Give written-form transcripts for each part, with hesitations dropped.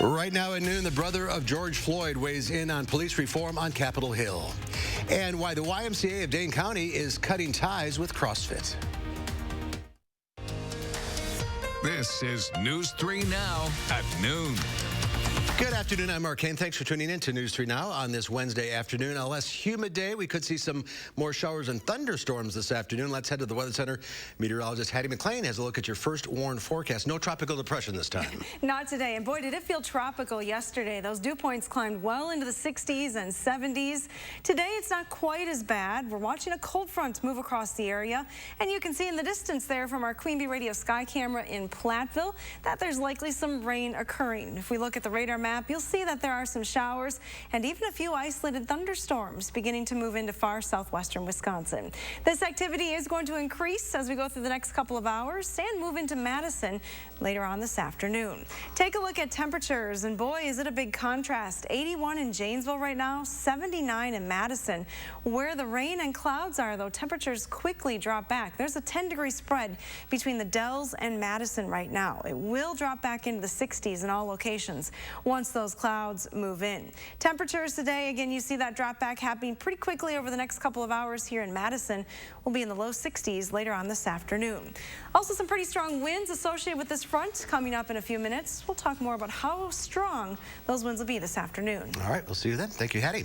Right now at noon, the brother of George Floyd weighs in on police reform on Capitol Hill, and why the YMCA of Dane County is cutting ties with CrossFit. This is News 3 Now at noon. Good afternoon. I'm Mark Kane. Thanks for tuning in to News 3 Now on this Wednesday afternoon. A less humid day. We could see some more showers and thunderstorms this afternoon. Let's head to the Weather Center. Meteorologist Hattie McLean has a look at your first warned forecast. No tropical depression this time. Not today. And boy, did it feel tropical yesterday. Those dew points climbed well into the 60s and 70s. Today, it's not quite as bad. We're watching a cold front move across the area. And you can see in the distance there from our Queen Bee Radio sky camera in Platteville that there's likely some rain occurring. If we look at the radar map, you'll see that there are some showers and even a few isolated thunderstorms beginning to move into far southwestern Wisconsin. This activity is going to increase as we go through the next couple of hours and move into Madison later on this afternoon. Take a look at temperatures, and boy, is it a big contrast. 81 in Janesville right now, 79 in Madison. Where the rain and clouds are, though, temperatures quickly drop back. There's a 10-degree spread between the Dells and Madison right now. It will drop back into the 60s in all locations once those clouds move in. Temperatures today, again, you see that drop back happening pretty quickly over the next couple of hours here in Madison. We'll be in the low 60s later on this afternoon. Also, some pretty strong winds associated with this front coming up in a few minutes. We'll talk more about how strong those winds will be this afternoon. All right, we'll see you then. Thank you, Hattie.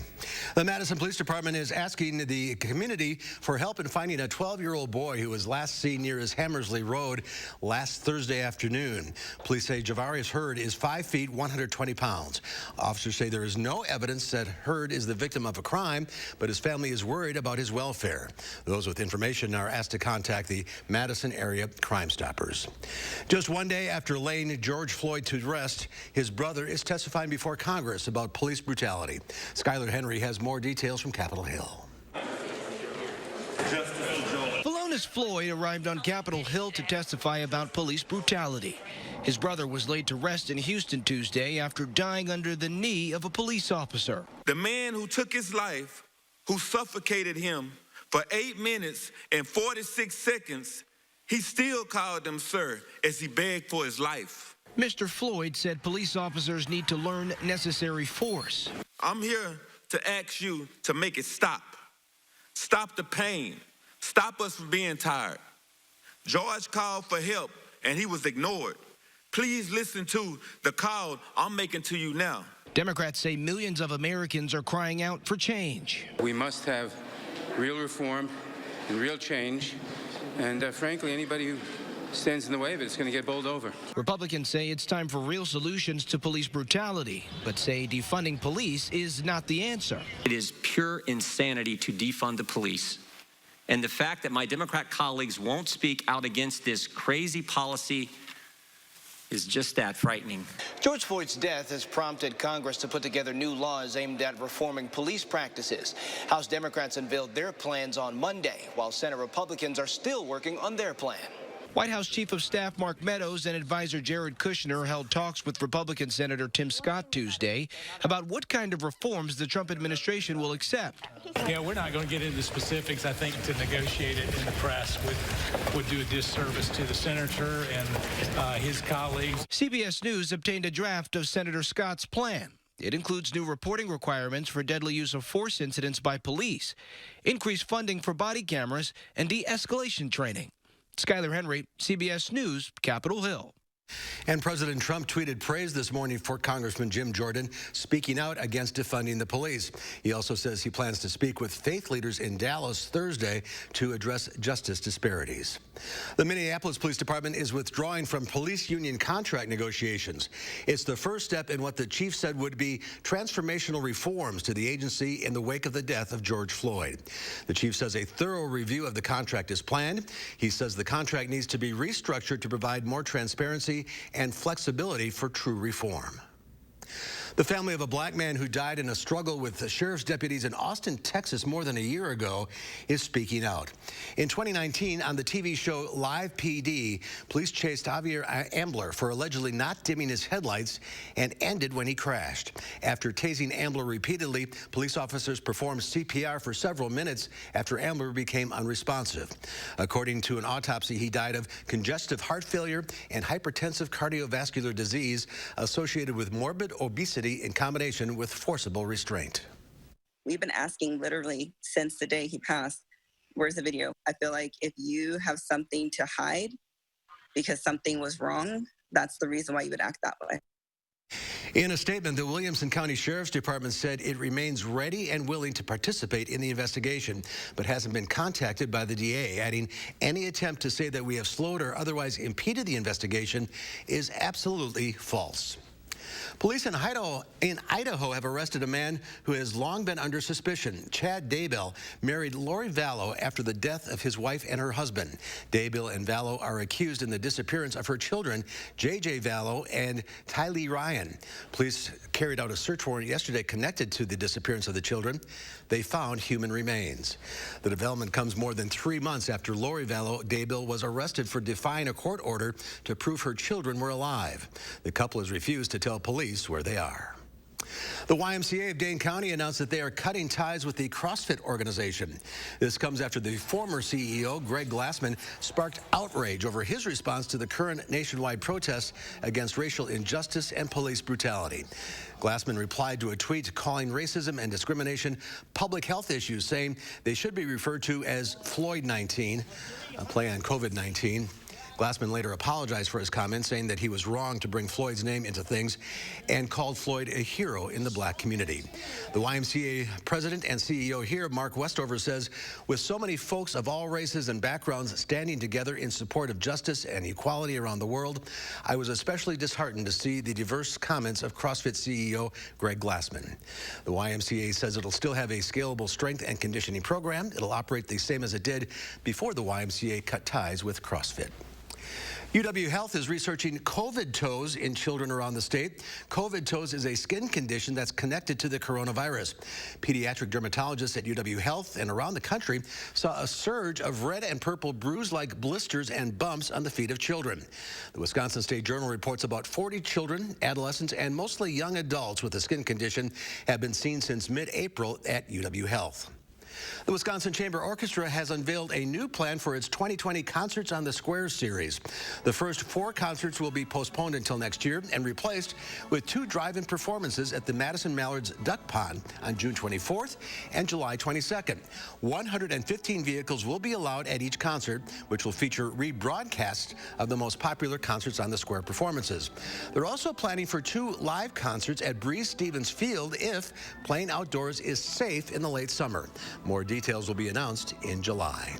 The Madison Police Department is asking the community for help in finding a 12-year-old boy who was last seen near his Hammersley Road last Thursday afternoon. Police say Javarius Hurd is 5 feet, 120 pounds. Officers say there is no evidence that Hurd is the victim of a crime, but his family is worried about his welfare. Those with information are asked to contact the Madison area Crime Stoppers. Just one day after laying George Floyd to rest, his brother is testifying before Congress about police brutality. Skylar Henry has more details from Capitol Hill. Phalonis Floyd arrived on Capitol Hill to testify about police brutality. His brother was laid to rest in Houston Tuesday after dying under the knee of a police officer. The man who took his life, who suffocated him for 8 minutes and 46 seconds, he still called him sir as he begged for his life. Mr. Floyd said police officers need to learn necessary force. I'm here to ask you to make it stop. Stop the pain. Stop us from being tired. George called for help and he was ignored. Please listen to the call I'm making to you now. Democrats say millions of Americans are crying out for change. We must have real reform and real change. And frankly, anybody who stands in the way of it is going to get bowled over. Republicans say it's time for real solutions to police brutality, but say defunding police is not the answer. It is pure insanity to defund the police. And the fact that my Democrat colleagues won't speak out against this crazy policy is just that frightening. George Floyd's death has prompted Congress to put together new laws aimed at reforming police practices. House Democrats unveiled their plans on Monday, while Senate Republicans are still working on their plan. White House Chief of Staff Mark Meadows and advisor Jared Kushner held talks with Republican Senator Tim Scott Tuesday about what kind of reforms the Trump administration will accept. Yeah, we're not going to get into specifics. I think to negotiate it in the press would do a disservice to the senator and his colleagues. CBS News obtained a draft of Senator Scott's plan. It includes new reporting requirements for deadly use of force incidents by police, increased funding for body cameras, and de-escalation training. Skylar Henry, CBS News, Capitol Hill. And President Trump tweeted praise this morning for Congressman Jim Jordan speaking out against defunding the police. He also says he plans to speak with faith leaders in Dallas Thursday to address justice disparities. The Minneapolis Police Department is withdrawing from police union contract negotiations. It's the first step in what the chief said would be transformational reforms to the agency in the wake of the death of George Floyd. The chief says a thorough review of the contract is planned. He says the contract needs to be restructured to provide more transparency and flexibility for true reform. The family of a black man who died in a struggle with the sheriff's deputies in Austin, Texas more than a year ago is speaking out. In 2019, on the TV show Live PD, police chased Javier Ambler for allegedly not dimming his headlights and ended when he crashed. After tasing Ambler repeatedly, police officers performed CPR for several minutes after Ambler became unresponsive. According to an autopsy, he died of congestive heart failure and hypertensive cardiovascular disease associated with morbid obesity in combination with forcible restraint. We've been asking literally since the day he passed, where's the video? I feel like if you have something to hide because something was wrong, that's the reason why you would act that way. In a statement, the Williamson County Sheriff's Department said it remains ready and willing to participate in the investigation, but hasn't been contacted by the DA, adding any attempt to say that we have slowed or otherwise impeded the investigation is absolutely false. Police in Idaho have arrested a man who has long been under suspicion. Chad Daybell married Lori Vallow after the death of his wife and her husband. Daybell and Vallow are accused in the disappearance of her children, J.J. Vallow and Tylee Ryan. Police carried out a search warrant yesterday connected to the disappearance of the children. They found human remains. The development comes more than 3 months after Lori Vallow Daybell was arrested for defying a court order to prove her children were alive. The couple has refused to tell police where they are. The YMCA of Dane County announced that they are cutting ties with the CrossFit organization. This comes after the former CEO, Greg Glassman, sparked outrage over his response to the current nationwide protests against racial injustice and police brutality. Glassman replied to a tweet calling racism and discrimination public health issues, saying they should be referred to as Floyd-19, a play on COVID-19. Glassman later apologized for his comments, saying that he was wrong to bring Floyd's name into things and called Floyd a hero in the black community. The YMCA president and CEO here, Mark Westover, says, with so many folks of all races and backgrounds standing together in support of justice and equality around the world, I was especially disheartened to see the diverse comments of CrossFit CEO Greg Glassman. The YMCA says it'll still have a scalable strength and conditioning program. It'll operate the same as it did before the YMCA cut ties with CrossFit. UW Health is researching COVID toes in children around the state. COVID toes is a skin condition that's connected to the coronavirus. Pediatric dermatologists at UW Health and around the country saw a surge of red and purple bruise-like blisters and bumps on the feet of children. The Wisconsin State Journal reports about 40 children, adolescents, and mostly young adults with the skin condition have been seen since mid-April at UW Health. The Wisconsin Chamber Orchestra has unveiled a new plan for its 2020 Concerts on the Square series. The first 4 concerts will be postponed until next year and replaced with 2 drive-in performances at the Madison Mallards Duck Pond on June 24th and July 22nd. 115 vehicles will be allowed at each concert, which will feature rebroadcasts of the most popular Concerts on the Square performances. They're also planning for 2 live concerts at Breeze Stevens Field if playing outdoors is safe in the late summer. More details will be announced in July.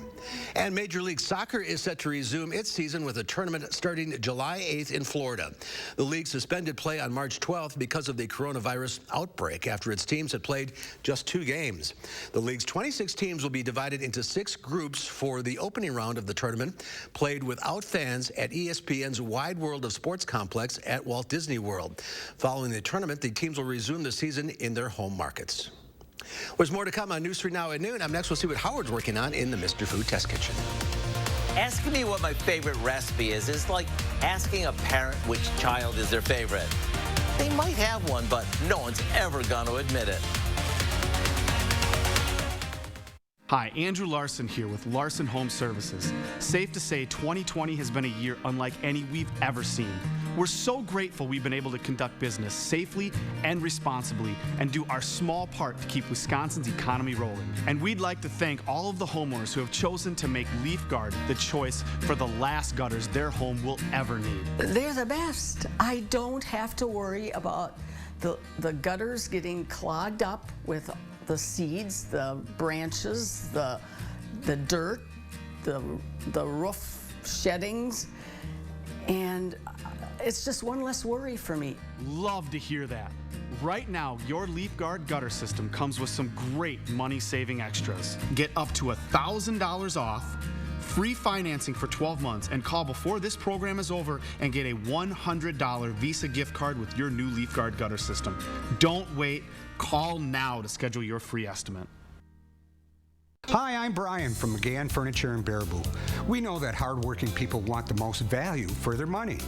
And Major League Soccer is set to resume its season with a tournament starting July 8th in Florida. The league suspended play on March 12th because of the coronavirus outbreak after its teams had played just 2 games. The league's 26 teams will be divided into 6 groups for the opening round of the tournament, played without fans at ESPN's Wide World of Sports complex at Walt Disney World. Following the tournament, the teams will resume the season in their home markets. There's more to come on News 3 Now at noon. Up next, we'll see what Howard's working on in the Mr. Food Test Kitchen. Asking me what my favorite recipe is like asking a parent which child is their favorite. They might have one, but no one's ever going to admit it. Hi, Andrew Larson here with Larson Home Services. Safe to say 2020 has been a year unlike any we've ever seen. We're so grateful we've been able to conduct business safely and responsibly and do our small part to keep Wisconsin's economy rolling. And we'd like to thank all of the homeowners who have chosen to make Leaf Guard the choice for the last gutters their home will ever need. They're the best. I don't have to worry about the gutters getting clogged up with the seeds, the branches, the dirt, the roof sheddings, and it's just one less worry for me. Love to hear that. Right now, your Leaf Guard gutter system comes with some great money-saving extras. Get up to $1,000 off, free financing for 12 months, and call before this program is over and get a $100 Visa gift card with your new Leaf Guard gutter system. Don't wait. Call now to schedule your free estimate. Hi, I'm Brian from McGann Furniture in Baraboo. We know that hardworking people want the most value for their money.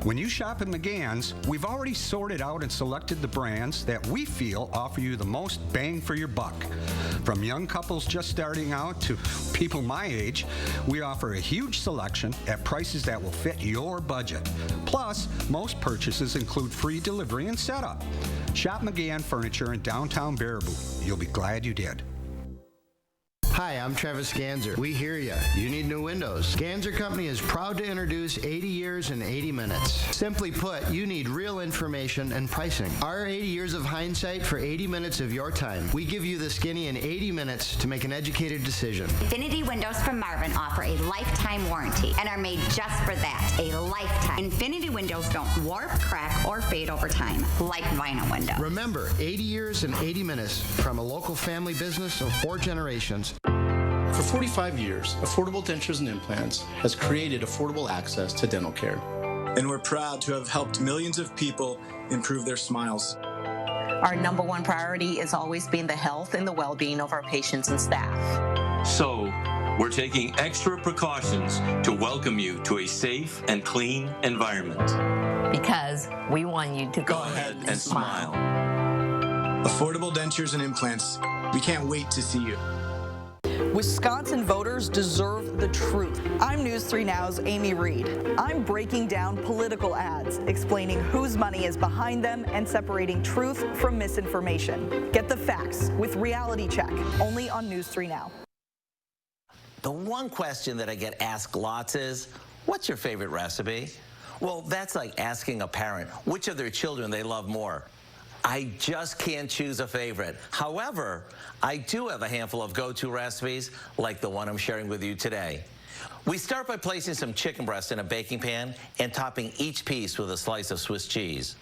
When you shop at McGann's, we've already sorted out and selected the brands that we feel offer you the most bang for your buck. From young couples just starting out to people my age, we offer a huge selection at prices that will fit your budget. Plus, most purchases include free delivery and setup. Shop McGann Furniture in downtown Baraboo. You'll be glad you did. Hi, I'm Travis Ganser. We hear ya. You need new windows. Ganser Company is proud to introduce 80 years in 80 minutes. Simply put, you need real information and pricing. Our 80 years of hindsight for 80 minutes of your time. We give you the skinny in 80 minutes to make an educated decision. Infinity Windows from Marvin offer a lifetime warranty and are made just for that, a lifetime. Infinity Windows don't warp, crack, or fade over time, like vinyl windows. Remember, 80 years in 80 minutes from a local family business of 4 generations. For 45 years, Affordable Dentures and Implants has created affordable access to dental care. And we're proud to have helped millions of people improve their smiles. Our number one priority has always been the health and the well-being of our patients and staff. So, we're taking extra precautions to welcome you to a safe and clean environment. Because we want you to go ahead and smile. Affordable Dentures and Implants. We can't wait to see you. Wisconsin voters deserve the truth. I'm News 3 Now's Amy Reed. I'm breaking down political ads, explaining whose money is behind them and separating truth from misinformation. Get the facts with Reality Check, only on News 3 Now. The one question that I get asked lots is, what's your favorite recipe? Well, that's like asking a parent which of their children they love more. I just can't choose a favorite. However, I do have a handful of go-to recipes like the one I'm sharing with you today. We start by placing some chicken breast in a baking pan and topping each piece with a slice of Swiss cheese.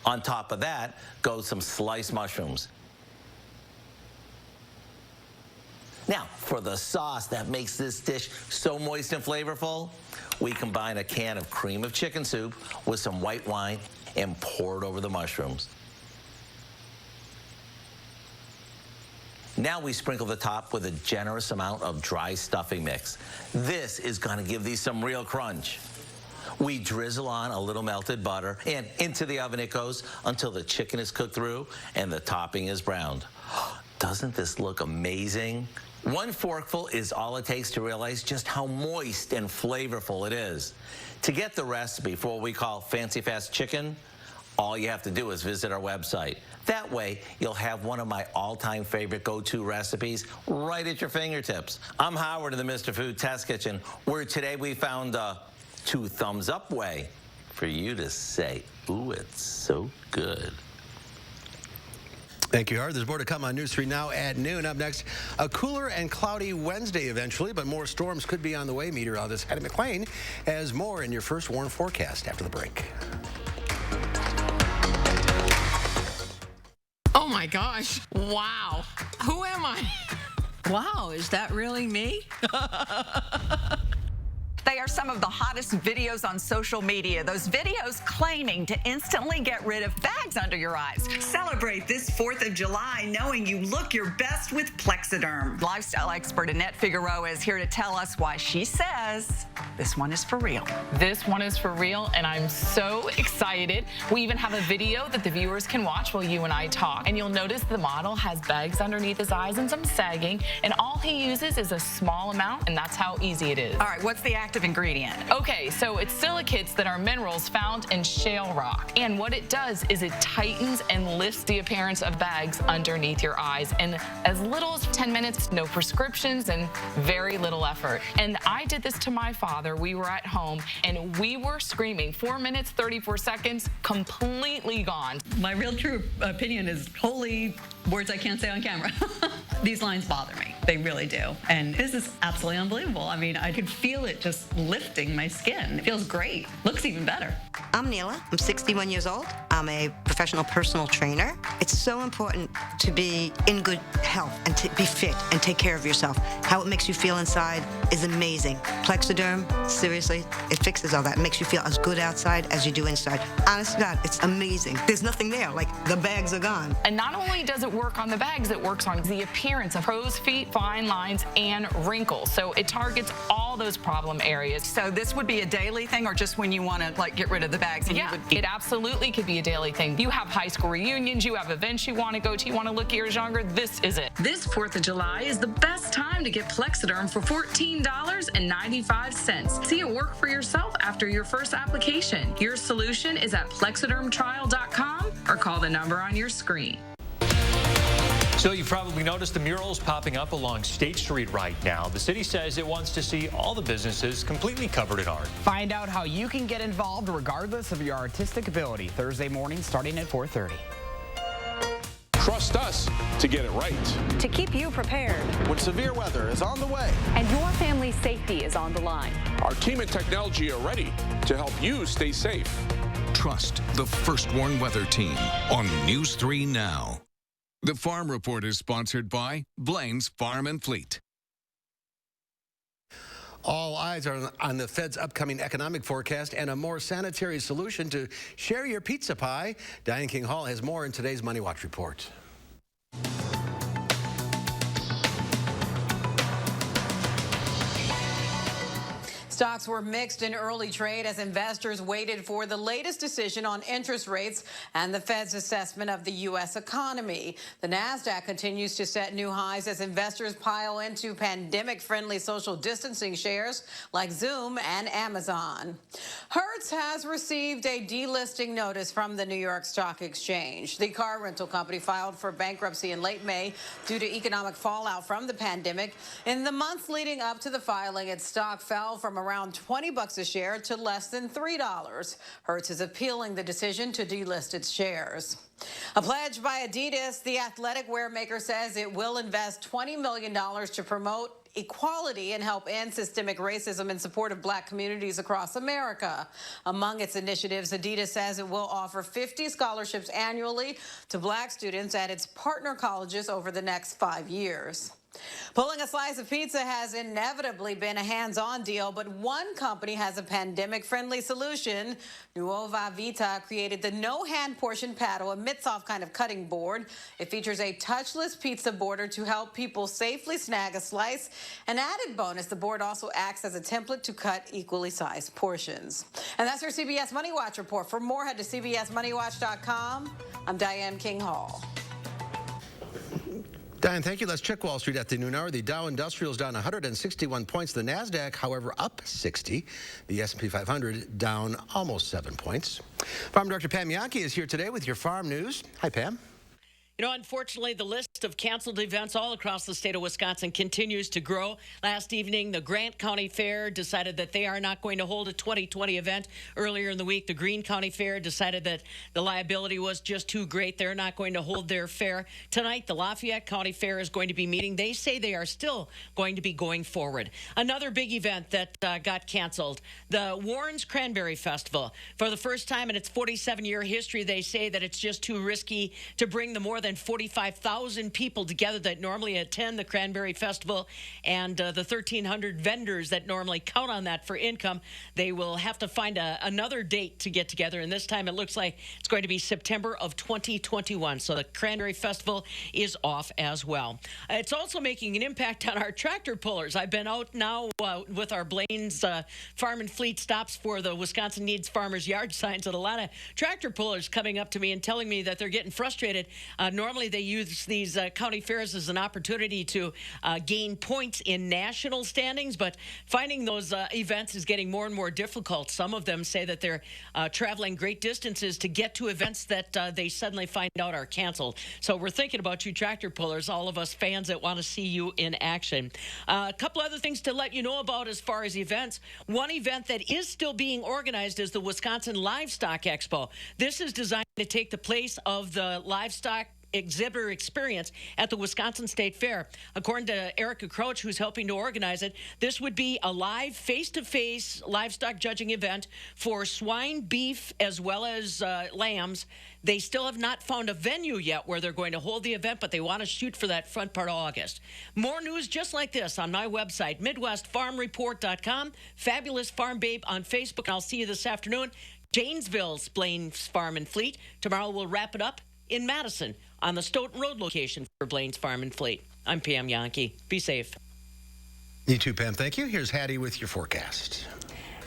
On top of that goes some sliced mushrooms. Now, for the sauce that makes this dish so moist and flavorful, we combine a can of cream of chicken soup with some white wine and pour it over the mushrooms. Now we sprinkle the top with a generous amount of dry stuffing mix. This is going to give these some real crunch. We drizzle on a little melted butter, and into the oven it goes until the chicken is cooked through and the topping is browned. Doesn't this look amazing? One forkful is all it takes to realize just how moist and flavorful it is. To get the recipe for what we call Fancy Fast Chicken, all you have to do is visit our website. That way, you'll have one of my all-time favorite go-to recipes right at your fingertips. I'm Howard in the Mr. Food Test Kitchen, where today we found a 2 thumbs up way for you to say, ooh, it's so good. Thank you, Howard. There's more to come on News 3 Now at noon. Up next, a cooler and cloudy Wednesday eventually, but more storms could be on the way. Meteorologist Hattie McLean has more in your first warn forecast after the break. Oh my gosh. Wow. Who am I? Wow, is that really me? They are some of the hottest videos on social media. Those videos claiming to instantly get rid of bags under your eyes. Celebrate this 4th of July knowing you look your best with Plexiderm. Lifestyle expert Annette Figueroa is here to tell us why she says this one is for real. This one is for real, and I'm so excited. We even have a video that the viewers can watch while you and I talk. And you'll notice the model has bags underneath his eyes and some sagging, and all he uses is a small amount, and that's how easy it is. All right, what's the active ingredient? Okay, so it's silicates that are minerals found in shale rock. And what it does is it tightens and lifts the appearance of bags underneath your eyes in as little as 10 minutes, no prescriptions, and very little effort. And I did this to my father. We were at home, and we were screaming. 4 minutes, 34 seconds, completely gone. My real true opinion is holy words I can't say on camera. These lines bother me. They really do. And this is absolutely unbelievable. I mean, I could feel it just lifting my skin. It feels great. Looks even better. I'm Neela. I'm 61 years old. I'm a professional personal trainer. It's so important to be in good health and to be fit and take care of yourself. How it makes you feel inside is amazing. Plexiderm, seriously, it fixes all that. It makes you feel as good outside as you do inside. Honest to God, it's amazing. There's nothing there. Like, the bags are gone. And not only does it work on the bags, it works on the appearance of crow's feet, fine lines, and wrinkles. So it targets all those problem areas. So this would be a daily thing, or just when you want to like get rid of the bags? And Yeah, it absolutely could be a daily thing. You have high school reunions, you have events you want to go to, you want to look years younger, this is it. This 4th of July is the best time to get Plexiderm for $14.95. See it work for yourself after your first application. Your solution is at plexidermtrial.com or call the number on your screen. So you've probably noticed the murals popping up along State Street right now. The city says it wants to see all the businesses completely covered in art. Find out how you can get involved regardless of your artistic ability. Thursday morning starting at 4:30. Trust us to get it right. To keep you prepared When severe weather is on the way and your family's safety is on the line. our team and technology are ready to help you stay safe. Trust the First Warn Weather Team on News 3 Now. The Farm Report is sponsored by Blaine's Farm and Fleet. All eyes are on the Fed's upcoming economic forecast and a more sanitary solution to share your pizza pie. Diane King Hall has more in today's Money Watch report. Stocks were mixed in early trade as investors waited for the latest decision on interest rates and the Fed's assessment of the U.S. economy. The NASDAQ continues to set new highs as investors pile into pandemic-friendly social distancing shares like Zoom and Amazon. Hertz has received a delisting notice from the New York Stock Exchange. The car rental company filed for bankruptcy in late May due to economic fallout from the pandemic. In the months leading up to the filing, its stock fell from around $20 a share to less than $3. Hertz is appealing the decision to delist its shares. A pledge by Adidas, the athletic wear maker, says it will invest $20 million to promote equality and help end systemic racism in support of black communities across America. Among its initiatives, Adidas says it will offer 50 scholarships annually to black students at its partner colleges over the next 5 years. Pulling a slice of pizza has inevitably been a hands-on deal, but one company has a pandemic-friendly solution. Nuova Vita created the no-hand portion paddle, a mitts-off kind of cutting board. It features a touchless pizza border to help people safely snag a slice. An added bonus, the board also acts as a template to cut equally sized portions. And that's your CBS Money Watch report. For more, head to cbsmoneywatch.com. I'm Diane King Hall. Diane, thank you. Let's check Wall Street at the noon hour. The Dow Industrial is down 161 points. The NASDAQ, however, up 60. The S&P 500 down almost 7 points. Farm Director Pam Yankee is here today with your farm news. Hi, Pam. You know, unfortunately, the list of canceled events all across the state of Wisconsin continues to grow. Last evening, the Grant County Fair decided that they are not going to hold a 2020 event. Earlier in the week, the Greene County Fair decided that the liability was just too great. They're not going to hold their fair. Tonight, the Lafayette County Fair is going to be meeting. They say they are still going to be going forward. Another big event that got canceled, the Warren's Cranberry Festival. For the first time in its 47-year history, they say that it's just too risky to bring the more than 45,000 people together that normally attend the Cranberry Festival and the 1,300 vendors that normally count on that for income. They will have to find another date to get together, and this time it looks like it's going to be September of 2021. So the Cranberry Festival is off as well. It's also making an impact on our tractor pullers. I've been out now with our Blaine's Farm and Fleet stops for the Wisconsin Needs Farmers Yard signs, and a lot of tractor pullers coming up to me and telling me that they're getting frustrated. Normally they use these county fairs as an opportunity to gain points in national standings, but finding those events is getting more and more difficult. Some of them say that they're traveling great distances to get to events that they suddenly find out are canceled. So we're thinking about you tractor pullers, all of us fans that want to see you in action. A couple other things to let you know about as far as events. One event that is still being organized is the Wisconsin Livestock Expo. This is designed to take the place of the livestock exhibitor experience at the Wisconsin State Fair. According to Erica Crouch, who's helping to organize it, this would be a live face-to-face livestock judging event for swine, beef, as well as lambs. They still have not found a venue yet where they're going to hold the event, but they want to shoot for that front part of August. More news just like this on my website, MidwestFarmReport.com. Fabulous Farm Babe on Facebook. I'll see you this afternoon. Janesville's Blaine's Farm and Fleet. Tomorrow we'll wrap it up in Madison on the Stoughton Road location for Blaine's Farm and Fleet. I'm Pam Yankee. Be safe. You too, Pam. Thank you. Here's Hattie with your forecast.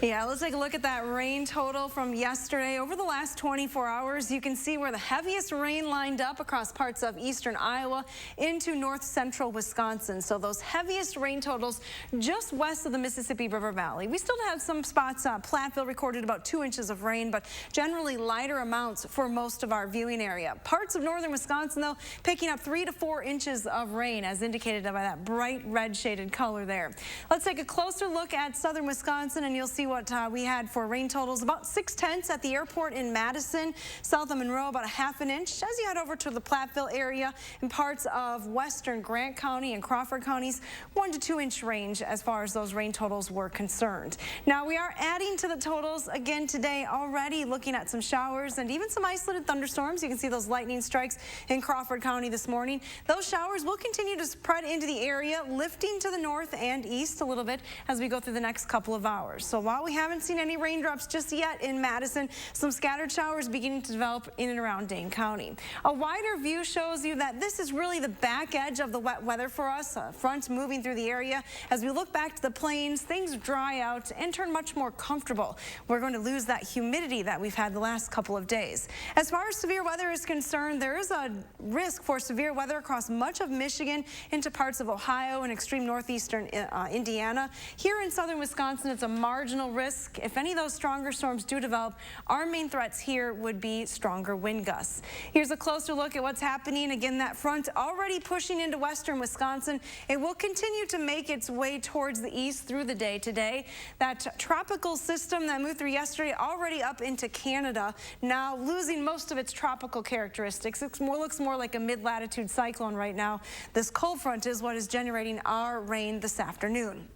Yeah, let's take a look at that rain total from yesterday. Over the last 24 hours, you can see where the heaviest rain lined up across parts of eastern Iowa into north central Wisconsin. So those heaviest rain totals just west of the Mississippi River Valley. We still have some spots. Platteville recorded about 2 inches of rain, but generally lighter amounts for most of our viewing area. Parts of northern Wisconsin, though, picking up 3 to 4 inches of rain, as indicated by that bright red shaded color there. Let's take a closer look at southern Wisconsin, and you'll see what we had for rain totals. About 6/10 at the airport in Madison, south of Monroe, about a ½ inch. As you head over to the Platteville area and parts of western Grant County and Crawford counties, 1 to 2 inch range as far as those rain totals were concerned. Now we are adding to the totals again today already, looking at some showers and even some isolated thunderstorms. You can see those lightning strikes in Crawford County this morning. Those showers will continue to spread into the area, lifting to the north and east a little bit as we go through the next couple of hours. So while we haven't seen any raindrops just yet in Madison, some scattered showers beginning to develop in and around Dane County. A wider view shows you that this is really the back edge of the wet weather for us. Fronts moving through the area. As we look back to the plains, things dry out and turn much more comfortable. We're going to lose that humidity that we've had the last couple of days. As far as severe weather is concerned, there is a risk for severe weather across much of Michigan into parts of Ohio and extreme northeastern Indiana. Here in southern Wisconsin, it's a marginal risk. If any of those stronger storms do develop, our main threats here would be stronger wind gusts. Here's a closer look at what's happening. Again, that front already pushing into western Wisconsin. It will continue to make its way towards the east through the day today. That tropical system that moved through yesterday already up into Canada, now losing most of its tropical characteristics. It looks more like a mid-latitude cyclone right now. This cold front is what is generating our rain this afternoon.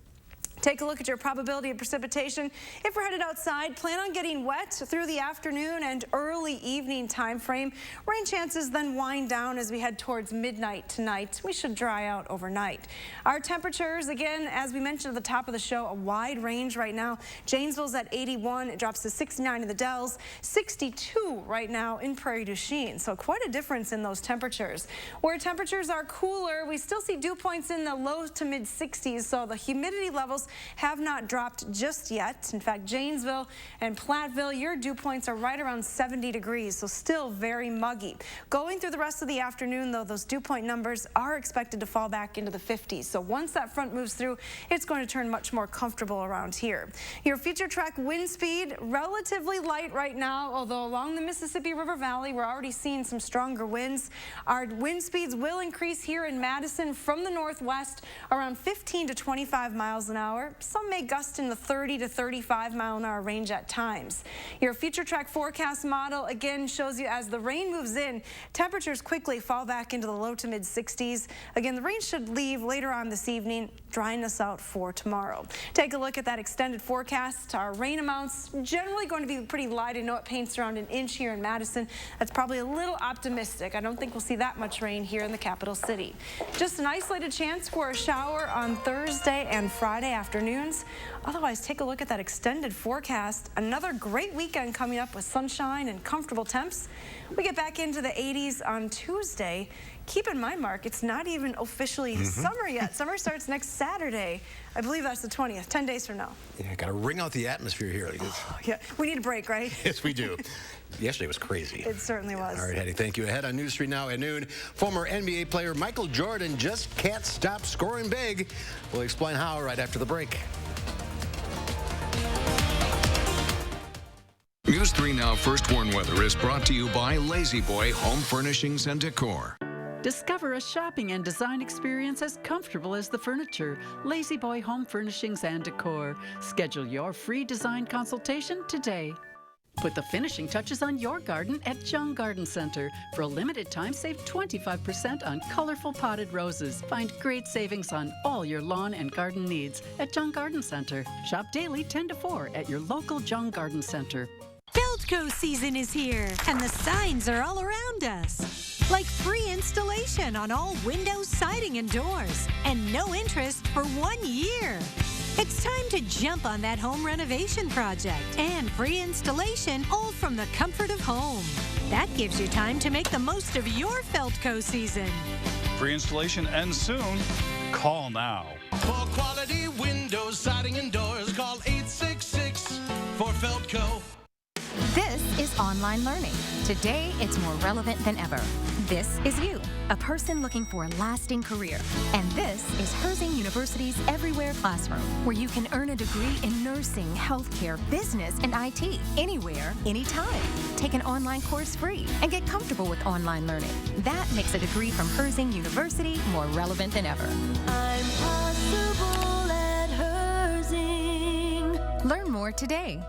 Take a look at your probability of precipitation. If we're headed outside, plan on getting wet through the afternoon and early evening time frame. Rain chances then wind down as we head towards midnight tonight. We should dry out overnight. Our temperatures, again, as we mentioned at the top of the show, a wide range right now. Janesville's at 81. It drops to 69 in the Dells, 62 right now in Prairie du Chien. So quite a difference in those temperatures. Where temperatures are cooler, we still see dew points in the low to mid 60s. So the humidity levels have not dropped just yet. In fact, Janesville and Platteville, your dew points are right around 70 degrees, so still very muggy. Going through the rest of the afternoon, though, those dew point numbers are expected to fall back into the 50s. So once that front moves through, it's going to turn much more comfortable around here. Your future track wind speed, relatively light right now, although along the Mississippi River Valley, we're already seeing some stronger winds. Our wind speeds will increase here in Madison from the northwest around 15 to 25 miles an hour. Some may gust in the 30 to 35 mile an hour range at times. Your future track forecast model again shows you as the rain moves in, temperatures quickly fall back into the low to mid 60s. Again, the rain should leave later on this evening, drying us out for tomorrow. Take a look at that extended forecast. Our rain amounts generally going to be pretty light. I know it paints around an inch here in Madison. That's probably a little optimistic. I don't think we'll see that much rain here in the capital city. Just an isolated chance for a shower on Thursday and Friday afternoons. Otherwise, take a look at that extended forecast. Another great weekend coming up with sunshine and comfortable temps. We get back into the 80s on Tuesday. Keep in mind, Mark, it's not even officially summer yet. Summer starts next Saturday. I believe that's the 20th, 10 days from now. Yeah, got to ring out the atmosphere here. Yeah, we need a break, right? Yes, we do. Yesterday was crazy. It certainly was. All right, Hattie, thank you. Ahead on News 3 Now at noon, former NBA player Michael Jordan just can't stop scoring big. We'll explain how right after the break. News 3 Now First Warn Weather is brought to you by Lazy Boy Home Furnishings and Decor. Discover a shopping and design experience as comfortable as the furniture. Lazy Boy Home Furnishings and Decor. Schedule your free design consultation today. Put the finishing touches on your garden at Jung Garden Center. For a limited time, save 25% on colorful potted roses. Find great savings on all your lawn and garden needs at Jung Garden Center. Shop daily 10 to 4 at your local Jung Garden Center. Feldco season is here, and the signs are all around us. Like free installation on all windows, siding, and doors, and no interest for 1 year. It's time to jump on that home renovation project and free installation all from the comfort of home. That gives you time to make the most of your Feldco season. Free installation ends soon. Call now. For quality windows, siding, and doors, call 866 for Feldco. This is online learning. Today, it's more relevant than ever. This is you, a person looking for a lasting career. And this is Herzing University's Everywhere Classroom, where you can earn a degree in nursing, healthcare, business, and IT, anywhere, anytime. Take an online course free and get comfortable with online learning. That makes a degree from Herzing University more relevant than ever. I'm possible at Herzing. Learn more today.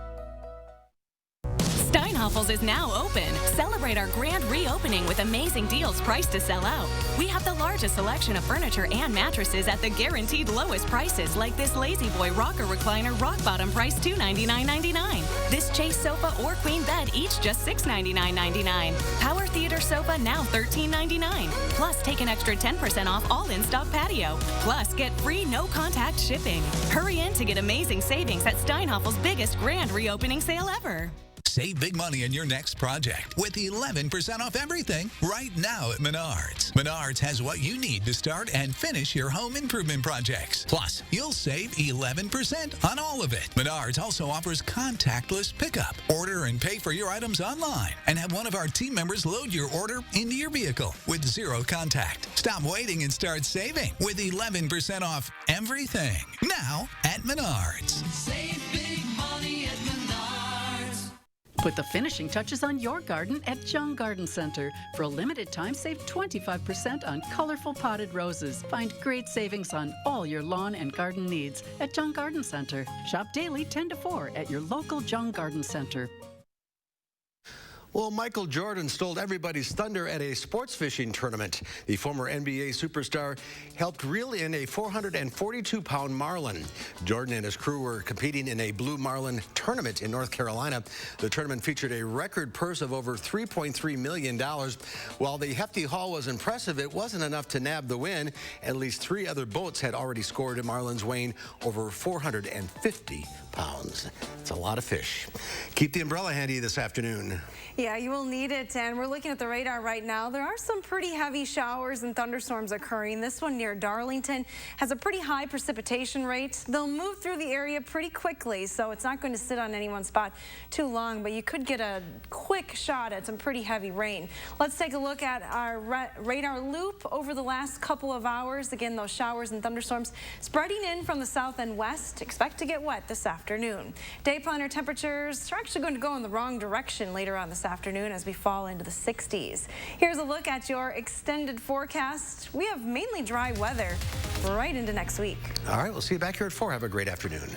Steinhafels is now open. Celebrate our grand reopening with amazing deals priced to sell out. We have the largest selection of furniture and mattresses at the guaranteed lowest prices, like this Lazy Boy rocker recliner rock bottom price $299.99. This Chase sofa or queen bed each just $699.99. Power Theater sofa now $13.99. Plus take an extra 10% off all in-stock patio. Plus get free no-contact shipping. Hurry in to get amazing savings at Steinhafel's biggest grand reopening sale ever. Save big money in your next project with 11% off everything right now at Menards. Menards has what you need to start and finish your home improvement projects. Plus, you'll save 11% on all of it. Menards also offers contactless pickup. Order and pay for your items online and have one of our team members load your order into your vehicle with zero contact. Stop waiting and start saving with 11% off everything now at Menards. Save big money at Menards. Put the finishing touches on your garden at Jung Garden Center. For a limited time, save 25% on colorful potted roses. Find great savings on all your lawn and garden needs at Jung Garden Center. Shop daily 10 to 4 at your local Jung Garden Center. Well, Michael Jordan stole everybody's thunder at a sports fishing tournament. The former NBA superstar helped reel in a 442-pound marlin. Jordan and his crew were competing in a blue marlin tournament in North Carolina. The tournament featured a record purse of over $3.3 million. While the hefty haul was impressive, it wasn't enough to nab the win. At least 3 other boats had already scored marlins weighing over 450 pounds. It's a lot of fish. Keep the umbrella handy this afternoon. Yeah, you will need it, and we're looking at the radar right now. There are some pretty heavy showers and thunderstorms occurring. This one near Darlington has a pretty high precipitation rate. They'll move through the area pretty quickly, so it's not going to sit on any one spot too long, but you could get a quick shot at some pretty heavy rain. Let's take a look at our radar loop over the last couple of hours. Again, those showers and thunderstorms spreading in from the south and west. Expect to get wet this afternoon. Day planner temperatures are actually going to go in the wrong direction later on this afternoon as we fall into the 60s. Here's a look at your extended forecast. We have mainly dry weather right into next week. All right, we'll see you back here at 4. Have a great afternoon.